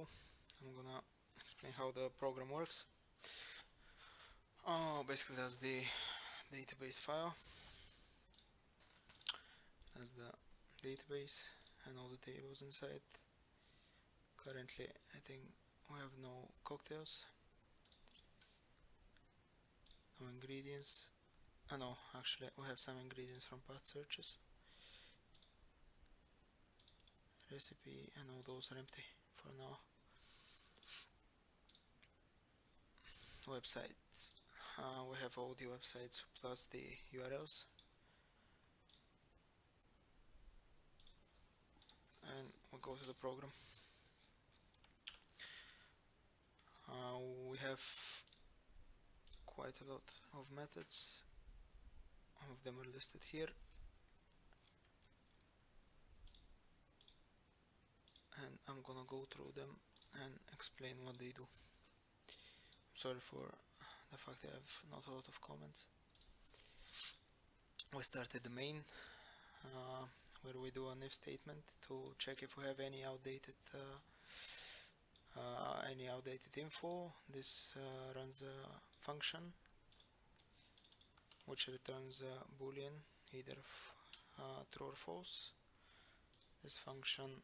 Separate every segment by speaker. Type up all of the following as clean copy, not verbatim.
Speaker 1: video, I'm gonna explain how the program works. Basically that's the database file. That's the database and all the tables inside. Currently I think we have no cocktails, no ingredients. No, actually we have some ingredients from past searches. Recipe and all those are empty for now. Websites. We have all the websites plus the URLs. And we'll go to the program. We have quite a lot of methods. All of them are listed here. And I'm gonna go through them and explain what they do. Sorry for the fact I have not a lot of comments. We started the main, where we do an if statement to check if we have any outdated info. This runs a function which returns a boolean, either true or false. This function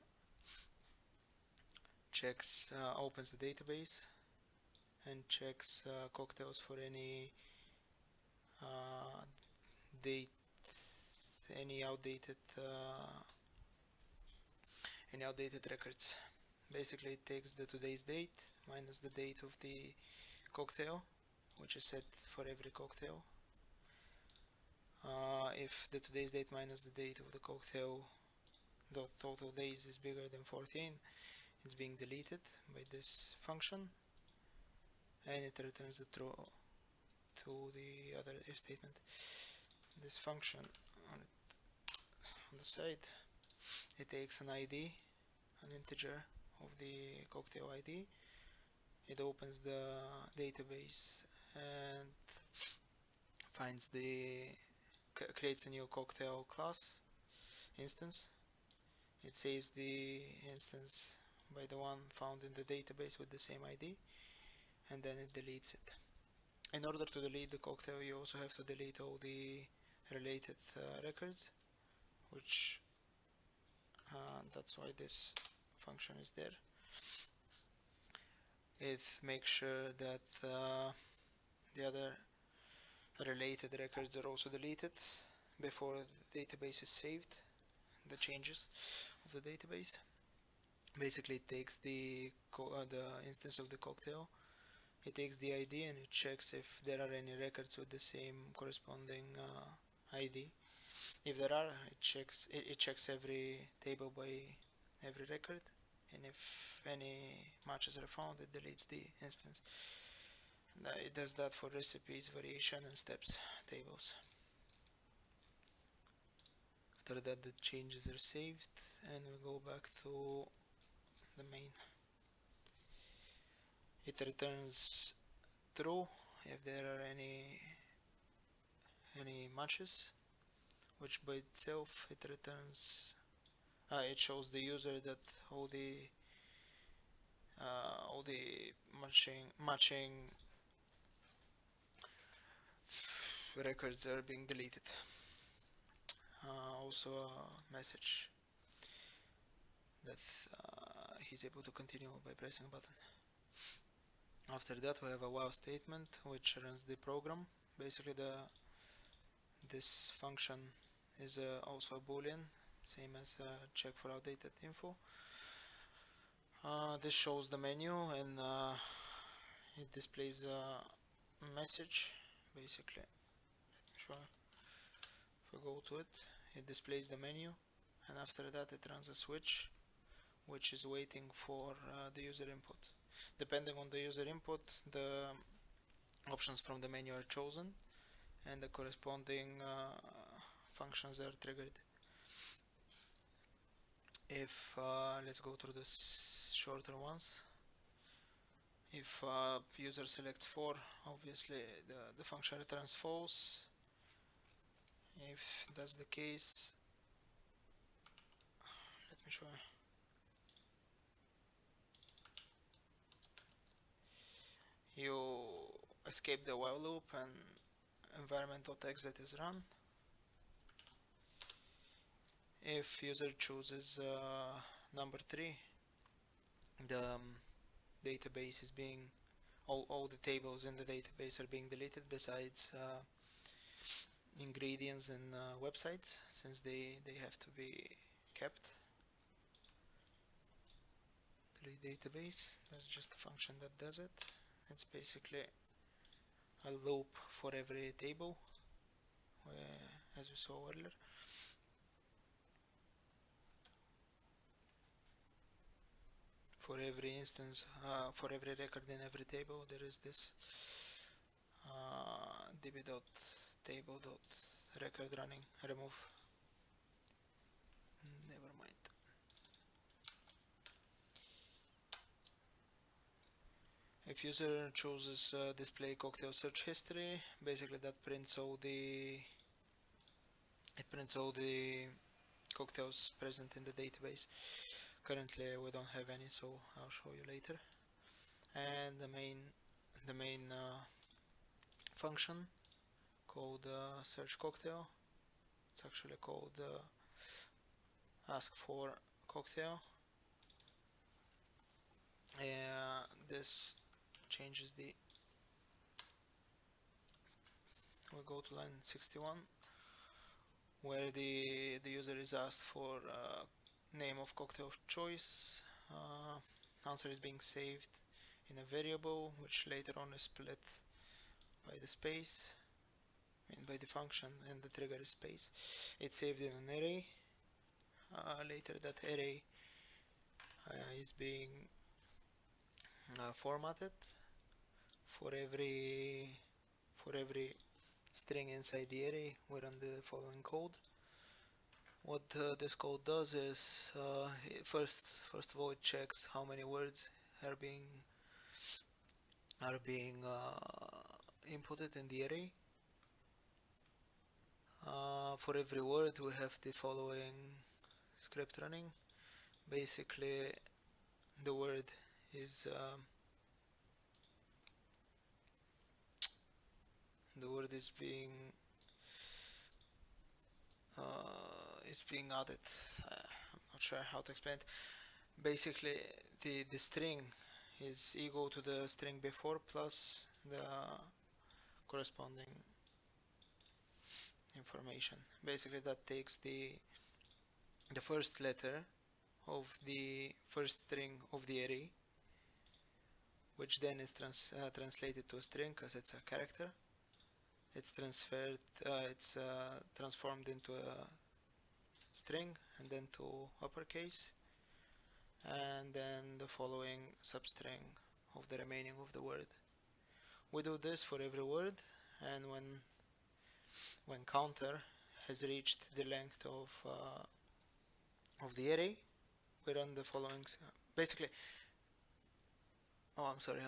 Speaker 1: checks, opens the database and checks cocktails for any date, any outdated records. Basically it takes the today's date minus the date of the cocktail, which is set for every cocktail. If the today's date minus the date of the cocktail, the total days is bigger than 14, it's being deleted by this function, and it returns the true to the other if statement. This function on the side, it takes an ID, an integer of the cocktail ID. It opens the database and finds creates a new cocktail class instance. It saves the instance by the one found in the database with the same ID, and then it deletes it. In order to delete the cocktail, you also have to delete all the related records, which that's why this function is there. It makes sure that the other related records are also deleted before the database is saved, the changes of the database. Basically it takes the instance of the cocktail, it takes the ID and it checks if there are any records with the same corresponding ID. If there are, it checks every table by every record, and if any matches are found, it deletes the instance. It does that for recipes, variation, and steps tables. After that, the changes are saved, and we go back to the main. It returns true if there are any matches, which by itself it returns. It shows the user that all the matching records are being deleted. Also a message that he's able to continue by pressing a button. After that we have a while statement which runs the program. Basically this function is also a boolean, same as check for outdated info. This shows the menu and it displays a message. Basically, let me show you. If we go to it, it displays the menu, and after that it runs a switch which is waiting for the user input. Depending on the user input, the options from the menu are chosen and the corresponding functions are triggered. If let's go through the shorter ones. If user selects 4, obviously the function returns false. If that's the case, let me show you. escape the while loop and environment.exit is run. If user chooses number 3, the database is being all the tables in the database are being deleted besides ingredients and websites, since they have to be kept. Delete database, that's just a function that does it. It's basically a loop for every table, as we saw earlier. For every instance, for every record in every table, there is this db.table.record running. Remove. Never mind. If user chooses display cocktail search history, basically that prints all the cocktails present in the database. Currently we don't have any, so I'll show you later. And the main function called search cocktail. It's actually called ask for cocktail. This changes the. We go to line 61, where the user is asked for name of cocktail of choice. Answer is being saved in a variable, which later on is split by the space, by the function, and the trigger is space. It's saved in an array. Later that array is being formatted for every string inside the array. We run the following code. What this code does is first of all it checks how many words are being inputted in the array. For every word we have the following script running. Basically the word is being added. I'm not sure how to explain it. Basically the string is equal to the string before plus the corresponding information. Basically that takes the first letter of the first string of the array, which then is translated to a string because it's a character. It's transformed into a string and then to uppercase, and then the following substring of the remaining of the word. We do this for every word, and when counter has reached the length of the array, we run the following. Basically, I'm sorry.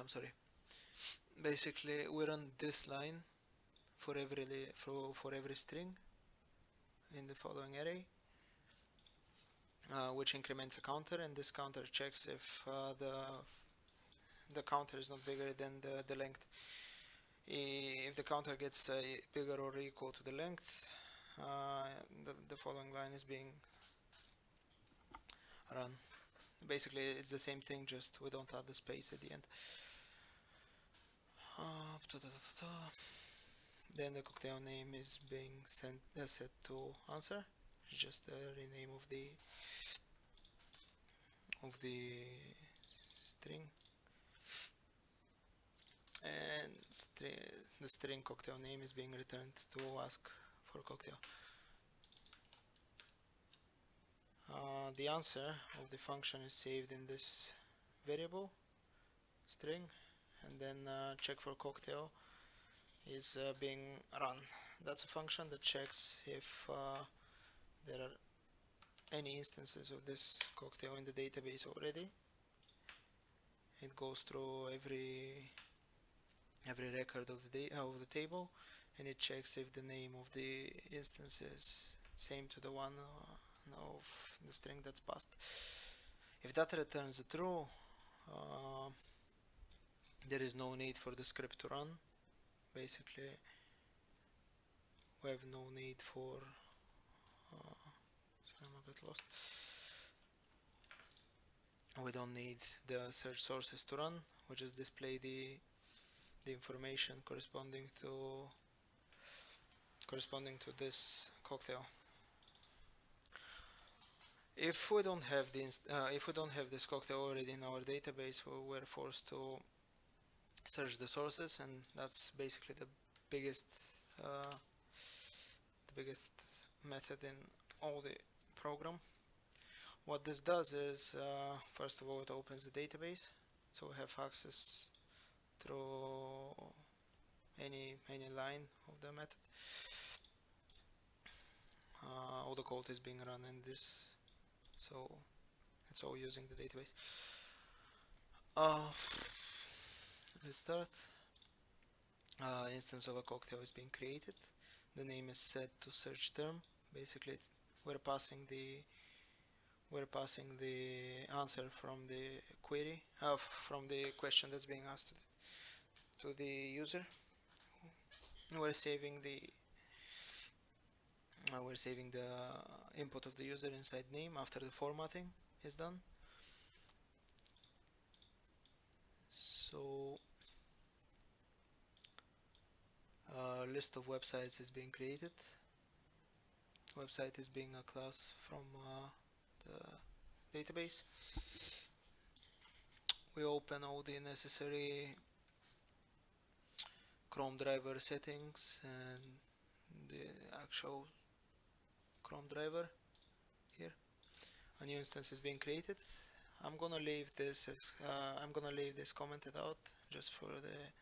Speaker 1: Basically, we run this line for every string in the following array, which increments a counter, and this counter checks if the counter is not bigger than the length. If the counter gets bigger or equal to the length, the following line is being run. Basically it's the same thing, just we don't add the space at the end. Then the cocktail name is being set to answer. It's just a rename of the string, and the string cocktail name is being returned to ask for cocktail. The answer of the function is saved in this variable string, and then check for cocktail is being run. That's a function that checks if there are any instances of this cocktail in the database already. It goes through every record of the table, and it checks if the name of the instance is same to the one of the string that's passed. If that returns a true, there is no need for the script to run. basically we have no need for sorry, I'm a bit lost. We don't need the search sources to run. We just display the information corresponding to this cocktail. If we don't have this cocktail already in our database, we're forced to search the sources, and that's basically the biggest method in all the program. What this does is, first of all, it opens the database, so we have access through any line of the method. All the code is being run in this, so it's all using the database. Let's start. Instance of a cocktail is being created. The name is set to search term. Basically, we're passing the answer from the query, from the question that's being asked to the user. We're saving the input of the user inside name after the formatting is done. So a list of websites is being created. Website is being a class from the database. We open all the necessary Chrome driver settings and the actual Chrome driver here. A new instance is being created. I'm gonna leave this commented out just for the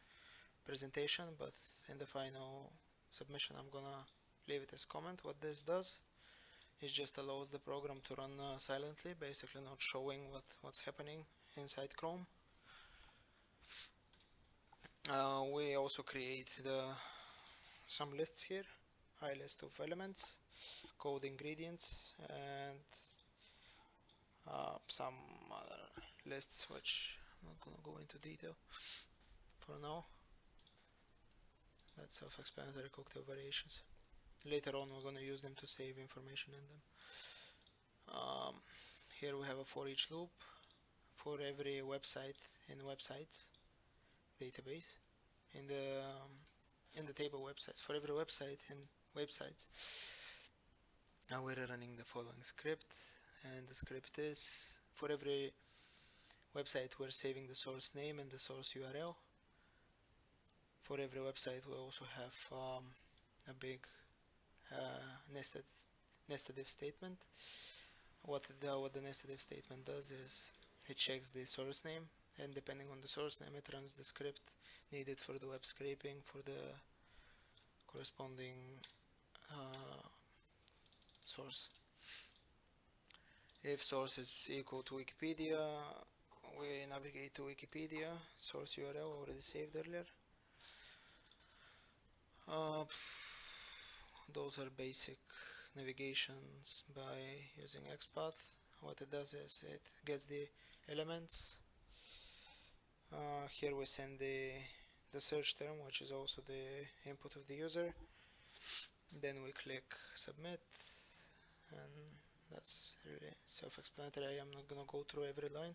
Speaker 1: presentation, but in the final submission I'm gonna leave it as comment. What this does is just allows the program to run silently, basically not showing what's happening inside Chrome. We also create some lists here, high list of elements, code ingredients, and some other lists which I'm not gonna go into detail for now. That's self-explanatory cocktail variations. Later on we're gonna use them to save information in them. Here we have a for each loop for every website in websites database, in the table websites, for every website in websites. Now we're running the following script, and the script is, for every website we're saving the source name and the source URL. For every website we also have a big nested if statement. What the nested if statement does is it checks the source name, and depending on the source name it runs the script needed for the web scraping for the corresponding source. If source is equal to Wikipedia, we navigate to Wikipedia, source URL already saved earlier. Those are basic navigations by using XPath. What it does is it gets the elements. Here we send the search term, which is also the input of the user. Then we click submit, and that's really self-explanatory. I'm not gonna go through every line.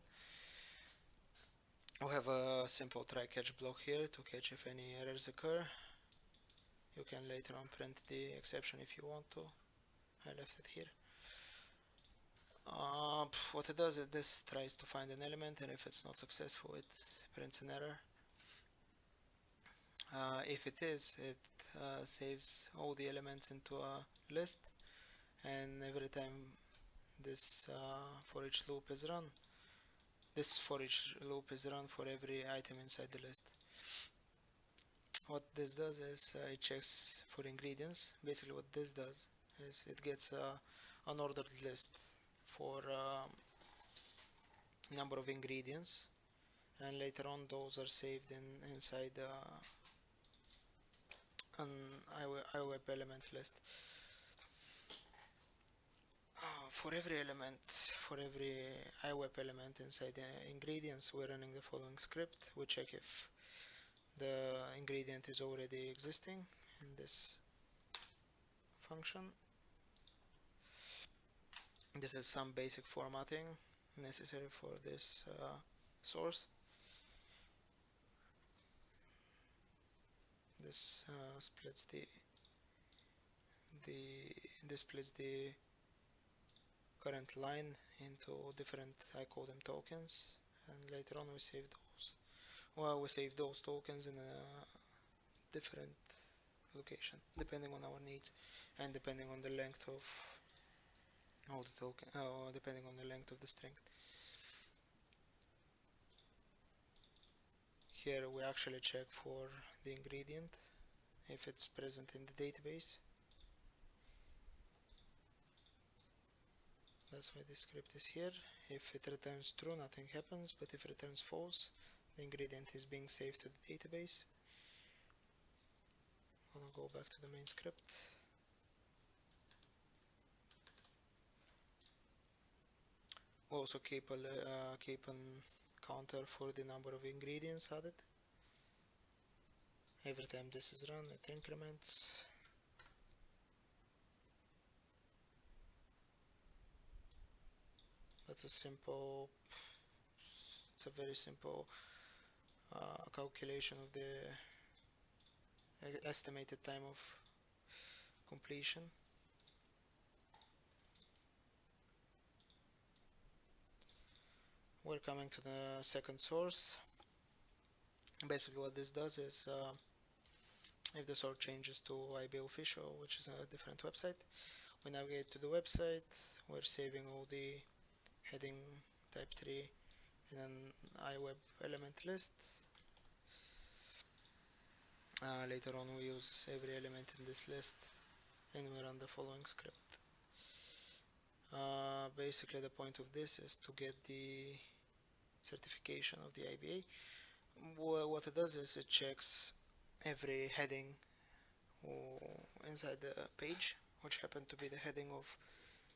Speaker 1: We have a simple try catch block here to catch if any errors occur. You can later on print the exception if you want to. I left it here. What it does is this tries to find an element, and if it's not successful it prints an error. If it is, it saves all the elements into a list, and every time this for each loop is run, for every item inside the list. What this does is it checks for ingredients. Basically what this does is it gets an ordered list for number of ingredients, and later on those are saved inside an iWeb element list. For every iWeb element inside the ingredients, we're running the following script. We check if the ingredient is already existing in this function. This is some basic formatting necessary for this source. This splits this splits the current line into different, I call them tokens, and later on we save those. Well, we save those tokens in a different location depending on our needs and depending on the length of the token, depending on the length of the string. Here we actually check for the ingredient if it's present in the database. That's why the script is here. If it returns true, nothing happens, but if it returns false, the ingredient is being saved to the database. I'll go back to the main script. We'll also keep an counter for the number of ingredients added. Every time this is run, it increments. That's a simple, it's a very simple calculation of the estimated time of completion. We're coming to the second source. Basically what this does is if the source changes to IB official, which is a different website, we navigate to the website. We're saving all the heading type 3 in an iWeb element list. Later on we use every element in this list and we run the following script. Basically the point of this is to get the certification of the IBA. What it does is it checks every heading inside the page, which happened to be the heading of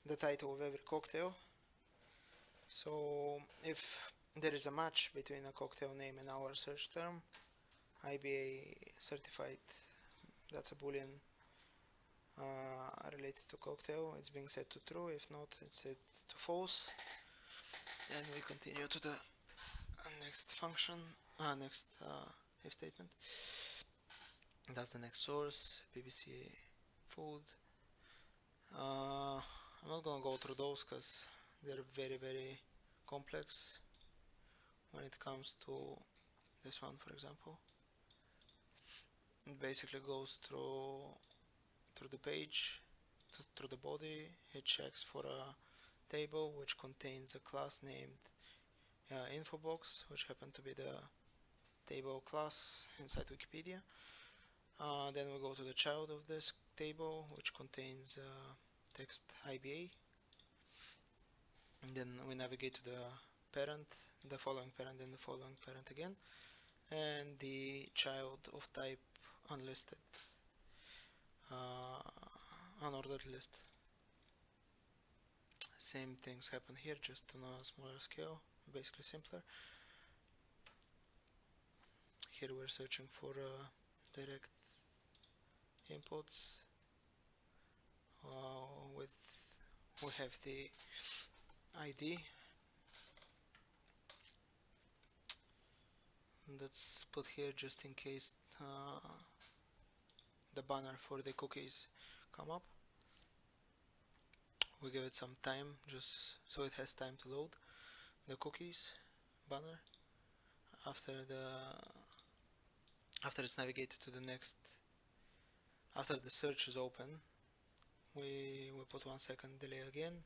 Speaker 1: the title of every cocktail. So if there is a match between a cocktail name and our search term, IBA certified, that's a boolean related to cocktail, it's being set to true. If not, it's set to false. And we continue to the next function, next if statement. That's the next source, BBC food. I'm not gonna go through those because they're very complex when it comes to this one, for example. It basically goes through the page, through the body. It checks for a table which contains a class named infobox, which happened to be the table class inside Wikipedia. Then we go to the child of this table, which contains text IBA. And then we navigate to the parent, the following parent, and the following parent again, and the child of type unlisted, unordered list. Same things happen here, just on a smaller scale, basically simpler. Here we're searching for direct inputs. We have the ID. That's put here just in case the banner for the cookies come up. We give it some time just so it has time to load the cookies banner. After it's navigated to the next, after the search is open, we put 1 second delay again.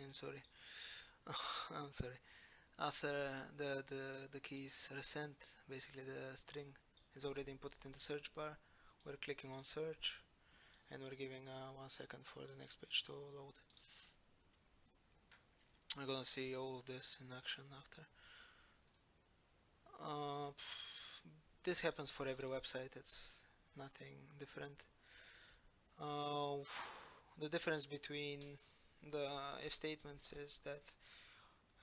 Speaker 1: And sorry, I'm sorry. After the keys are sent, basically the string is already inputted in the search bar. We're clicking on search and we're giving 1 second for the next page to load. We're gonna see all of this in action after. This happens for every website, it's nothing different. The difference between the if statements is that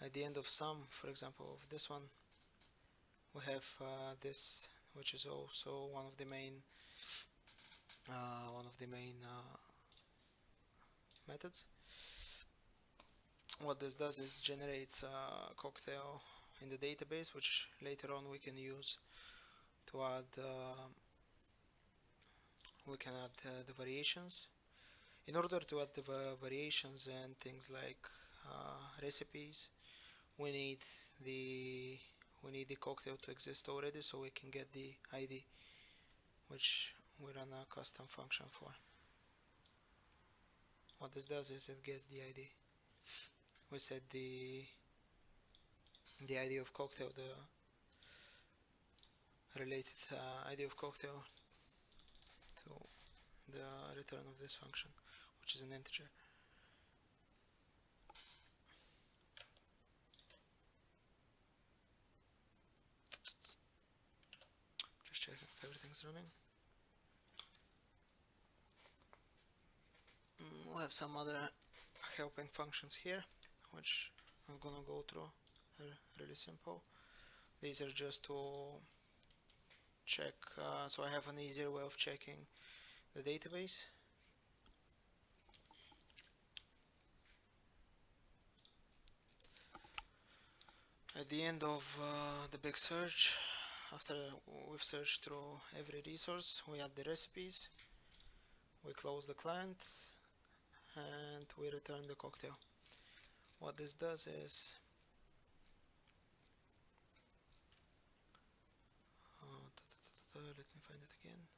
Speaker 1: At the end of some, for example, of this one, we have this, which is also one of the main methods. What this does is generates a cocktail in the database, which later on we can use to add the variations. In order to add the variations and things like recipes, we need the cocktail to exist already, so we can get the ID, which we run a custom function for. What this does is it gets the ID. We set the ID of cocktail, the related ID of cocktail, to the return of this function, which is an integer. Just checking if everything's running. We'll have some other helping functions here, which I'm gonna go through. Really simple. These are just to check, so I have an easier way of checking the database. At the end of the big search, after we've searched through every resource, we add the recipes, we close the client, and we return the cocktail. What this does is let me find it again.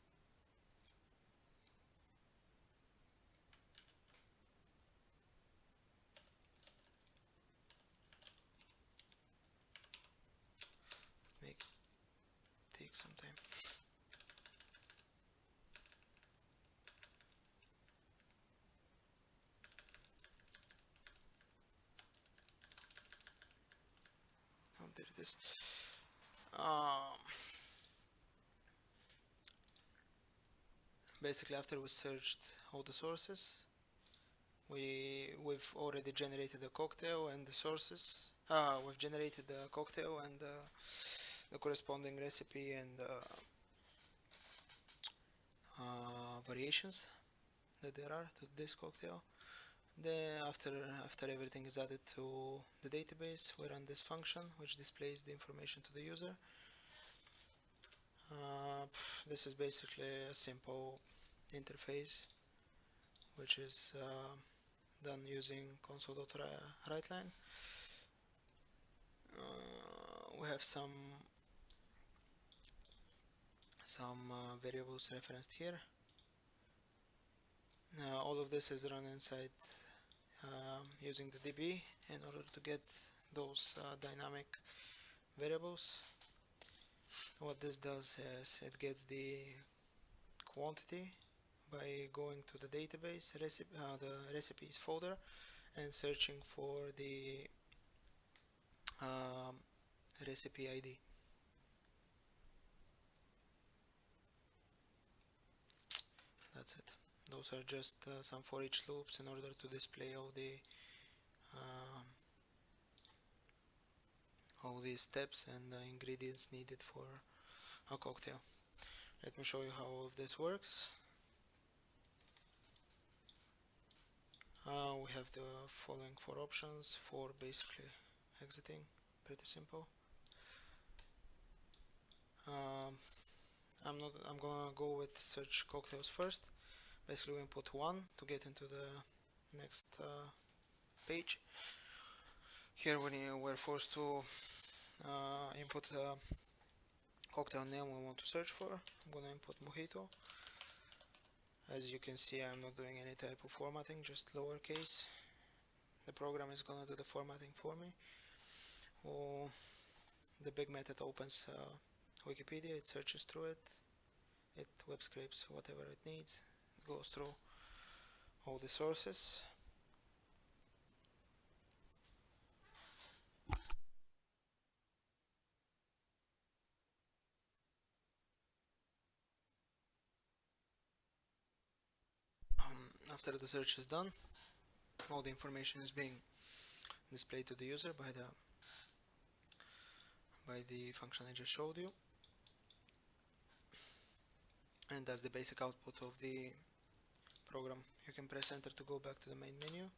Speaker 1: Take some time. Oh, there it is. Basically, after we searched all the sources, we've already generated the cocktail and the sources. We've generated the cocktail and the corresponding recipe and variations that there are to this cocktail. Then after everything is added to the database, we run this function which displays the information to the user. This is basically a simple interface which is done using console.writeline. We have some variables referenced here. All of this is run inside using the DB in order to get those dynamic variables. What this does is it gets the quantity by going to the database the recipes folder and searching for the recipe ID. That's it. Those are just some for each loops in order to display all these steps and the ingredients needed for a cocktail. Let me show you how all of this works. We have the following 4 options for basically exiting. Pretty simple. I'm gonna go with search cocktails first. Basically we input 1 to get into the next page. Here we're forced to input a cocktail name we want to search for. I'm gonna input Mojito. As you can see, I'm not doing any type of formatting, just lowercase. The program is gonna do the formatting for me. The big method opens Wikipedia, it searches through it, it web scrapes whatever it needs, it goes through all the sources. After the search is done, all the information is being displayed to the user by the function I just showed you, and that's the basic output of the program. You can press enter to go back to the main menu.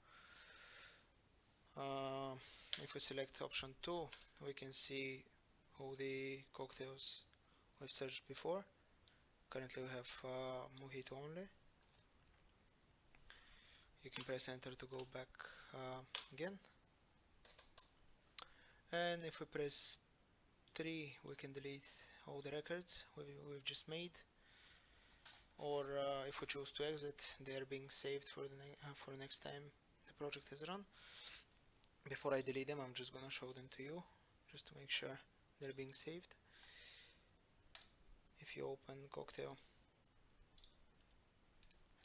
Speaker 1: If we select option 2, we can see all the cocktails we've searched before. Currently we have mojito only. You can press enter to go back again, and if we press 3, we can delete all the records we've just made, or if we choose to exit, they are being saved for the next time the project is run. Before I delete them, I'm just gonna show them to you just to make sure they're being saved. If you open cocktail,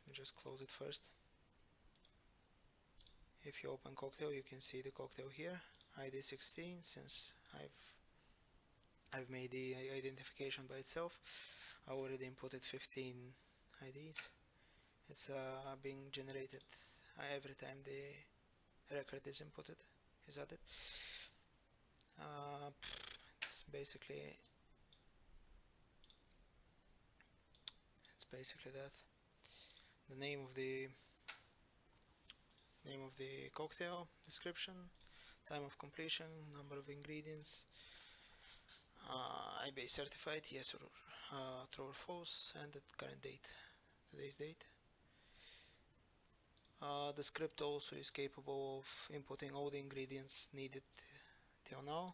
Speaker 1: let me just close it first. If you open cocktail, you can see the cocktail here, ID 16, since I've made the identification by itself. I already inputted 15 IDs. It's being generated every time the record is inputted, is added. It's basically that. The name of the cocktail, description, time of completion, number of ingredients, IBA certified, yes or true or false, and the current date, today's date. The script also is capable of inputting all the ingredients needed till now.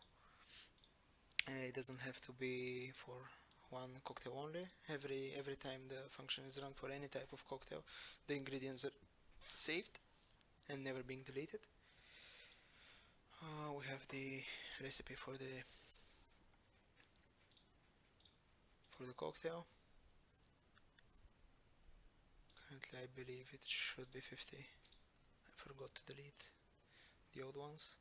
Speaker 1: It doesn't have to be for one cocktail only. Every time the function is run for any type of cocktail, the ingredients are saved and never being deleted. We have the recipe for the cocktail. Currently I believe it should be 50. I forgot to delete the old ones.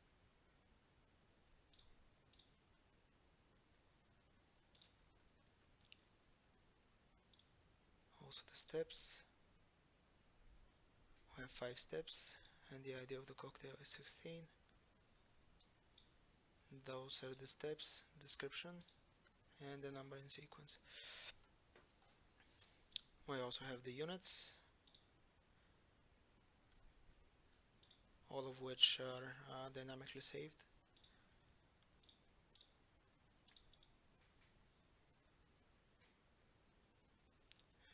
Speaker 1: Also the steps. We have 5 steps, and the ID of the cocktail is 16. Those are the steps, description, and the number in sequence. We also have the units, all of which are dynamically saved.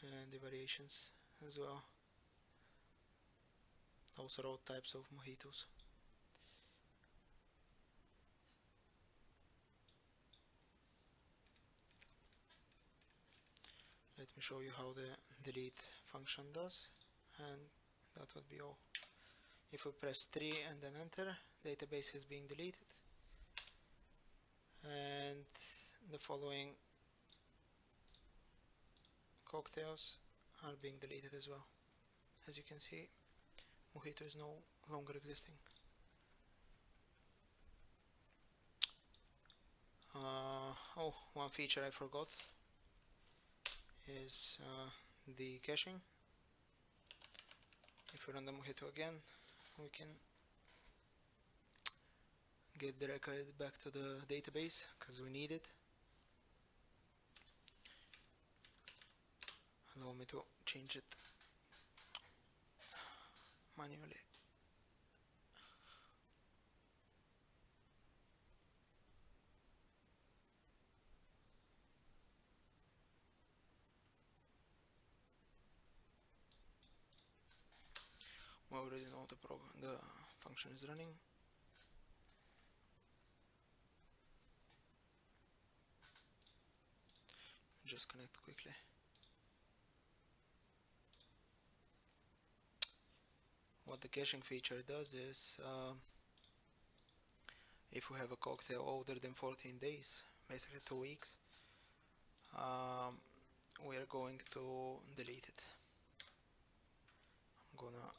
Speaker 1: And the variations as well. Also all types of mojitos. Let me show you how the delete function does, and that would be all. If we press 3 and then enter, database is being deleted, and the following cocktails are being deleted as well. As you can see, mojito is no longer existing. Oh, one feature I forgot is the caching. If we run the mojito again, we can get the record back to the database because we need it. Allow me to change it manually. We already know the function is running. Just connect quickly. What the caching feature does is, if we have a cocktail older than 14 days, basically 2 weeks, we are going to delete it. I'm gonna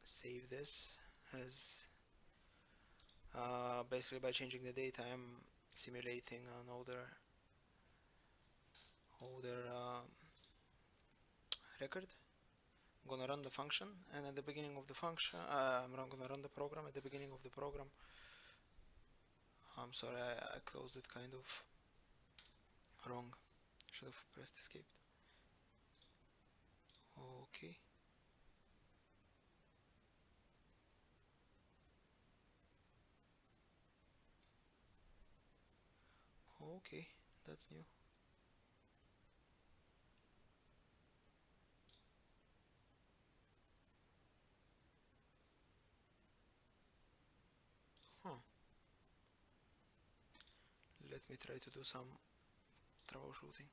Speaker 1: save this as basically by changing the date I'm simulating an older record. I'm gonna run the function, and at the beginning of the function, I'm gonna run the program. At the beginning of the program, I'm sorry, I closed it kind of wrong. Should have pressed escape. Okay. Okay, that's new. Huh. Let me try to do some troubleshooting.